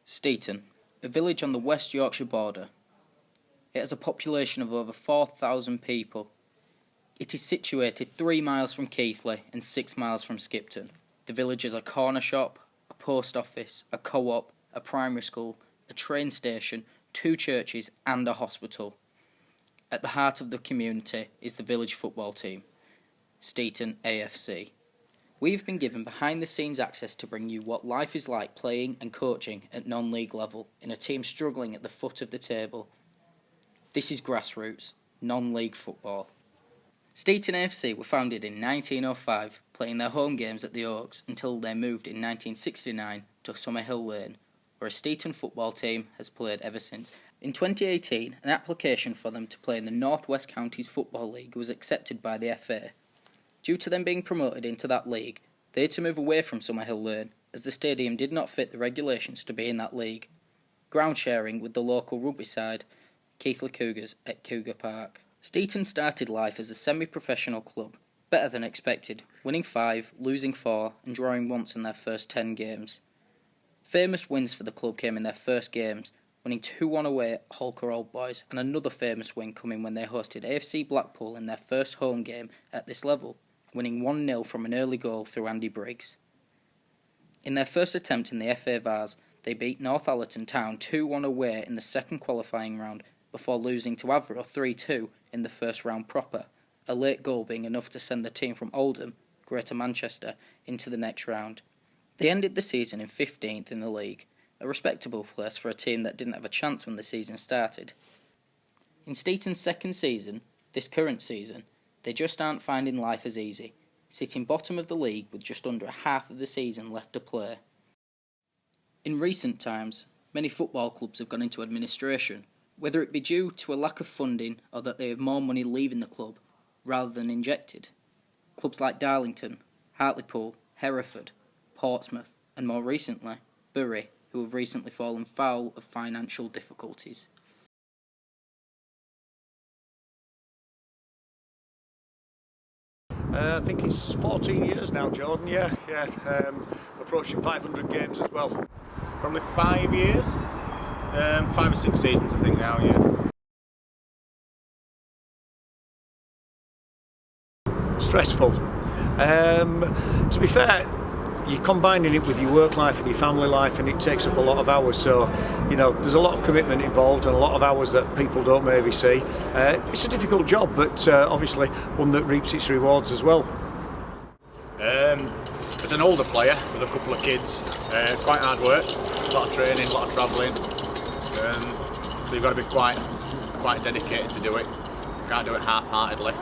Steeton, a village on the West Yorkshire border. It has a population of over 4,000 people. It is situated 3 miles from Keighley and 6 miles from Skipton. The village has a corner shop, a post office, a co-op, a primary school, a train station, 2 churches and a hospital. At the heart of the community is the village football team, Steeton AFC. We've been given behind-the-scenes access to bring you what life is like playing and coaching at non-league level in a team struggling at the foot of the table. This is grassroots, non-league football. Steeton AFC were founded in 1905, playing their home games at the Oaks until they moved in 1969 to Summerhill Lane, where a Steeton football team has played ever since. In 2018, an application for them to play in the North West Counties Football League was accepted by the FA. Due to them being promoted into that league, they had to move away from Summerhill Lane, as the stadium did not fit the regulations to be in that league. Ground sharing with the local rugby side, Keighley Cougars at Cougar Park. Steeton started life as a semi-professional club, better than expected, winning 5, losing 4 and drawing once in their first 10 games. Famous wins for the club came in their first games, winning 2-1 away at Holker Old Boys, and another famous win coming when they hosted AFC Blackpool in their first home game at this level, winning 1-0 from an early goal through Andy Briggs. In their first attempt in the FA Vars, they beat Northallerton Town 2-1 away in the second qualifying round before losing to Avro 3-2 in the first round proper, a late goal being enough to send the team from Oldham, Greater Manchester, into the next round. They ended the season in 15th in the league, a respectable place for a team that didn't have a chance when the season started. In Steeton's second season, this current season, they just aren't finding life as easy, sitting bottom of the league with just under half of the season left to play. In recent times, many football clubs have gone into administration, whether it be due to a lack of funding or that they have more money leaving the club rather than injected. Clubs like Darlington, Hartlepool, Hereford, Portsmouth and more recently, Bury, who have recently fallen foul of financial difficulties. I think it's 14 years now, Jordan, approaching 500 games as well. Probably 5 years, 5 or 6 seasons I think now, Stressful. To be fair, you're combining it with your work life and your family life, and it takes up a lot of hours, so there's a lot of commitment involved and a lot of hours that people don't maybe see. It's a difficult job, but obviously one that reaps its rewards as well. As an older player with a couple of kids, quite hard work, a lot of training, a lot of travelling, so you've got to be quite dedicated to do it. You can't do it half-heartedly,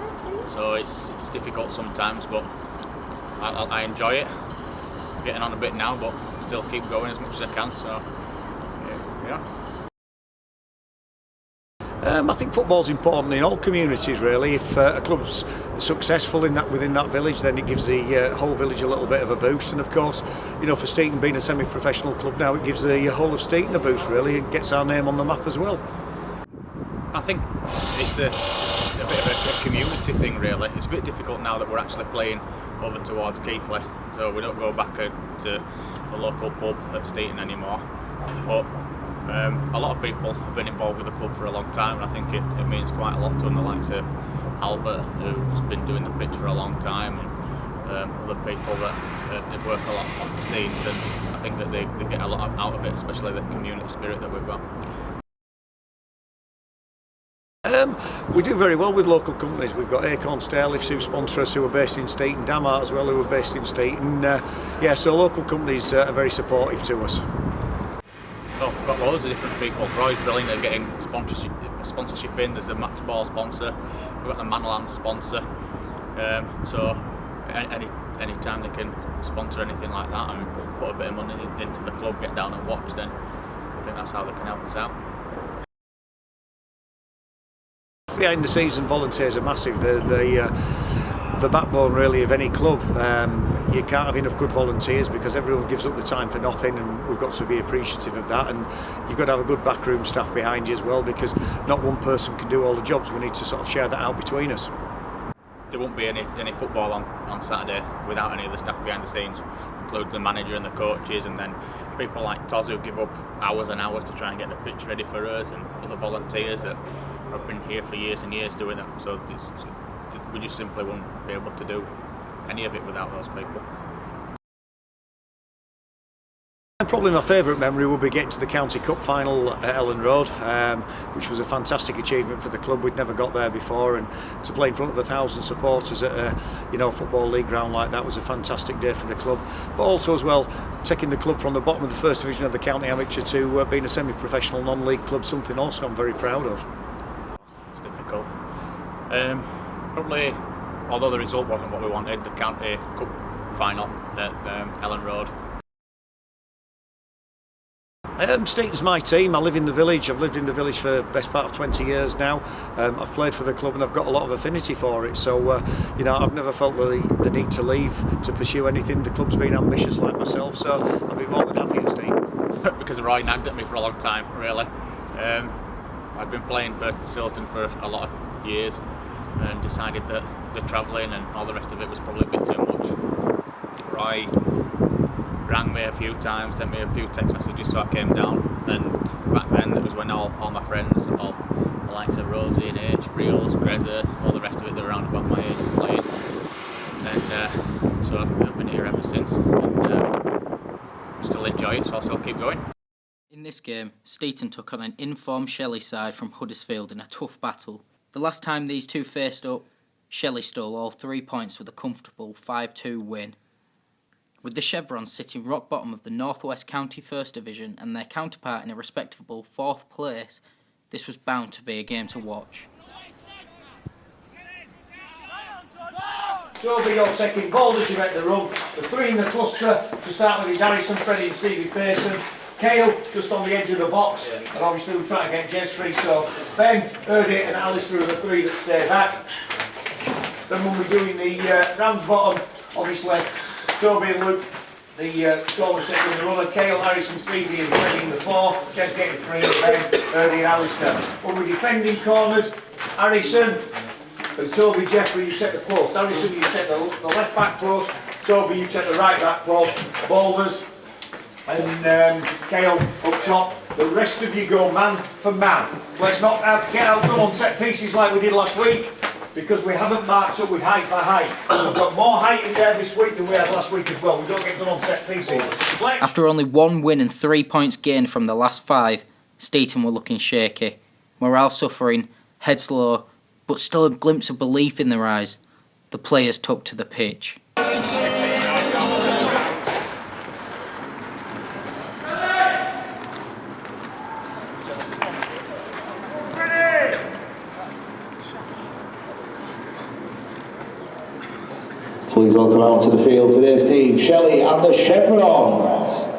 so it's difficult sometimes, but I enjoy it. Getting on a bit now, but still keep going as much as I can, so I think football's important in all communities really. If a club's successful within that village, then it gives the whole village a little bit of a boost, and of course, for Steeton being a semi-professional club now, it gives the whole of Steeton a boost really, and gets our name on the map as well. I think it's a bit of a community thing really. It's a bit difficult now that we're actually playing over towards Keighley, so we don't go back to the local pub at Steeton anymore, but a lot of people have been involved with the club for a long time, and I think it means quite a lot to them, the likes of Albert, who's been doing the pitch for a long time, and other people that work a lot off the scenes, and I think that they get a lot out of it, especially the community spirit that we've got. We do very well with local companies. We've got Acorn Stairlifts who sponsor us, who are based in Steeton, Damart as well, who are based in Steeton. So local companies are very supportive to us. Oh, we've got loads of different people. Roy's brilliant at getting sponsorship in. There's a Max Ball sponsor, we've got the Manland sponsor. So any time they can sponsor anything like that and put a bit of money into the club, get down and watch, then I think that's how they can help us out. Behind the scenes, and volunteers are massive. The backbone really of any club. You can't have enough good volunteers because everyone gives up the time for nothing, and we've got to be appreciative of that. And you've got to have a good backroom staff behind you as well, because not one person can do all the jobs. We need to sort of share that out between us. There won't be any football on Saturday without any of the staff behind the scenes, including the manager and the coaches, and then people like Toz who give up hours and hours to try and get the pitch ready for us, and other volunteers that have been here for years and years doing it. So we just simply wouldn't be able to do any of it without those people. Probably my favourite memory would be getting to the County Cup final at Ellen Road, which was a fantastic achievement for the club. We'd never got there before, and to play in front of 1,000 supporters at a football league ground like that was a fantastic day for the club. But also as well, taking the club from the bottom of the first division of the county amateur to being a semi-professional non-league club, something also I'm very proud of. It's difficult. Probably, although the result wasn't what we wanted, the County Cup final at Ellen Road. Steeton's my team. I live in the village. I've lived in the village for the best part of 20 years now. I've played for the club and I've got a lot of affinity for it. So, I've never felt the need to leave to pursue anything. The club's been ambitious like myself, so I'll be more than happy at Steeton. Because Roy nagged at me for a long time, really. I'd been playing for Silton for a lot of years and decided that the travelling and all the rest of it was probably a bit too much. Roy rang me a few times, sent me a few text messages, so I came down. And back then, it was when all my friends, all the likes of Rosie and H, Reels, Greza, all the rest of it, they were around about my age and playing. And so I've been here ever since, and still enjoy it, so I'll still keep going. In this game, Steeton took on an informed Shelley side from Huddersfield in a tough battle. The last time these two faced up, Shelley stole all 3 points with a comfortable 5-2 win. With the Chevrons sitting rock bottom of the North West County First Division and their counterpart in a respectable 4th place, this was bound to be a game to watch. Toby, your second ball as you make the run. The three in the cluster to start with is Harrison, Freddie and Stevie Pearson. Kale just on the edge of the box, and obviously we're trying to get Jez free, so Ben, Erdie and Alistair are the three that stay back. Then when we're doing the Rams bottom, obviously Toby and Luke, the scorer second in the runner, Kale, Harrison, Stevie and Freddie in the 4, Jez getting free, Ben, Erdie and Alistair. When we're defending corners, Harrison and Toby, Jeffrey, you take the post. Harrison, you take the left back post. Toby, you take the right back post. Boulders and Kale up top. The rest of you go man for man. Let's not get outdone on set pieces like we did last week, because we haven't marked up with height by height. We've got more height in there this week than we had last week as well. We don't get done on set pieces. After only 1 win and 3 points gained from the last 5, Steeton were looking shaky. Morale suffering, heads low, but still a glimpse of belief in their eyes. The players took to the pitch. Please welcome out to the field today's team, Shelley and the Chevrons.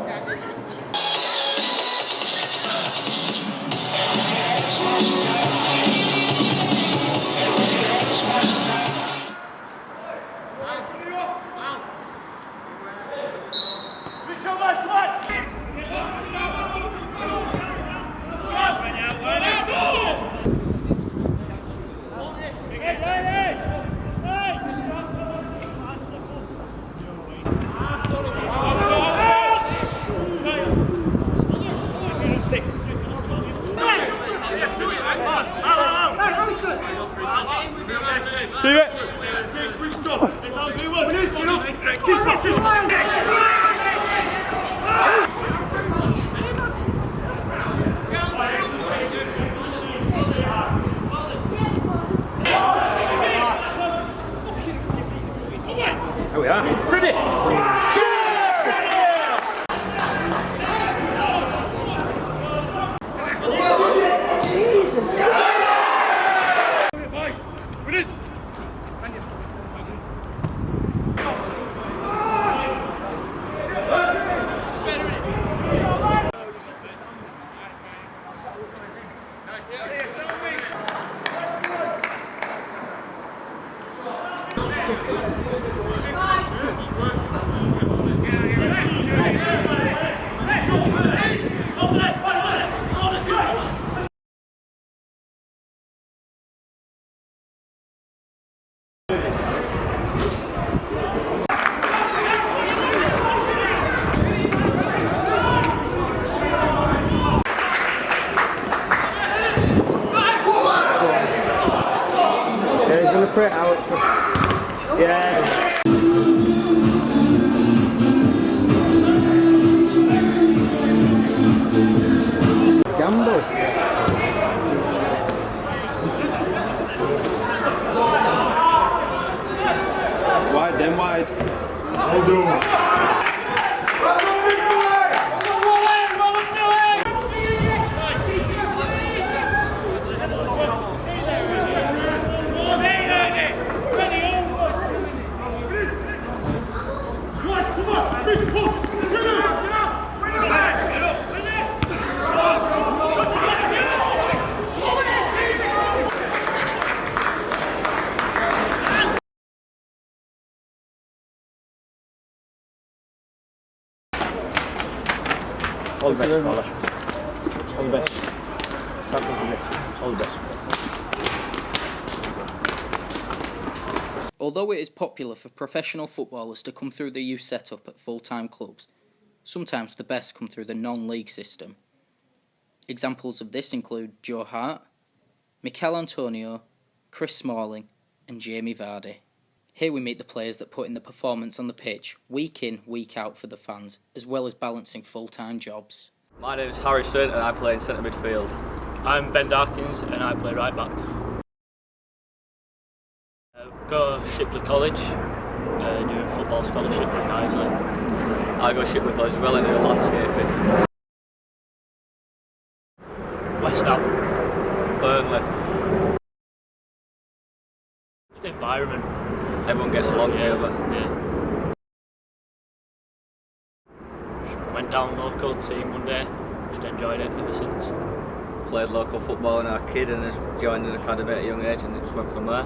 separate out. Yes. Gamble. Wide, then wide. Hold on. All the best, fella. All the best. All the best. Although it is popular for professional footballers to come through the youth setup at full-time clubs, sometimes the best come through the non-league system. Examples of this include Joe Hart, Mikel Antonio, Chris Smalling and Jamie Vardy. Here we meet the players that put in the performance on the pitch, week in, week out for the fans, as well as balancing full-time jobs. My name is Harrison and I play in centre midfield. I'm Ben Darkins and I play right back. Go to Shipley College, do a football scholarship at Isley. I go to Shipley College as well and do landscaping. West Ham. Burnley. Just the environment. Everyone gets along together. Yeah. Just went down local team one day, just enjoyed it ever since. Played local football when I was a kid and just joined an academy at a young age and it just went from there.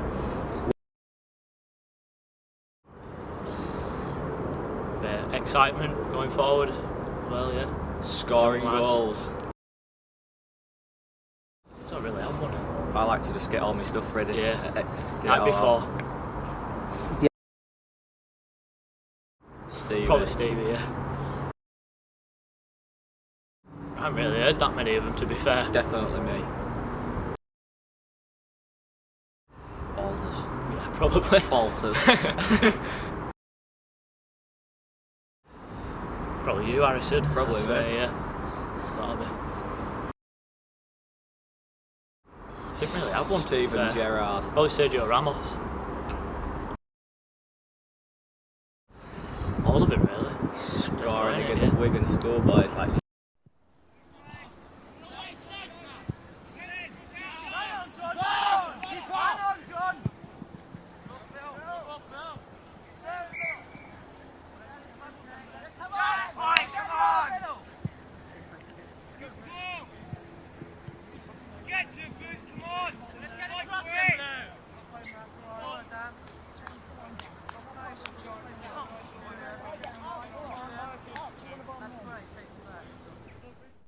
Bit of excitement going forward. Well, yeah. Scoring goals. Don't really have one. I like to just get all my stuff ready. Yeah. Night before. Stevie. Probably Stevie, yeah. I haven't really heard that many of them, to be fair. Definitely me. Balders. Yeah, probably. Balters. Probably you, Harrison. Probably me. Yeah. That'll be. Didn't really have one. Steven Gerrard. Probably Sergio Ramos. All of it, really. Scoring against Wigan schoolboys like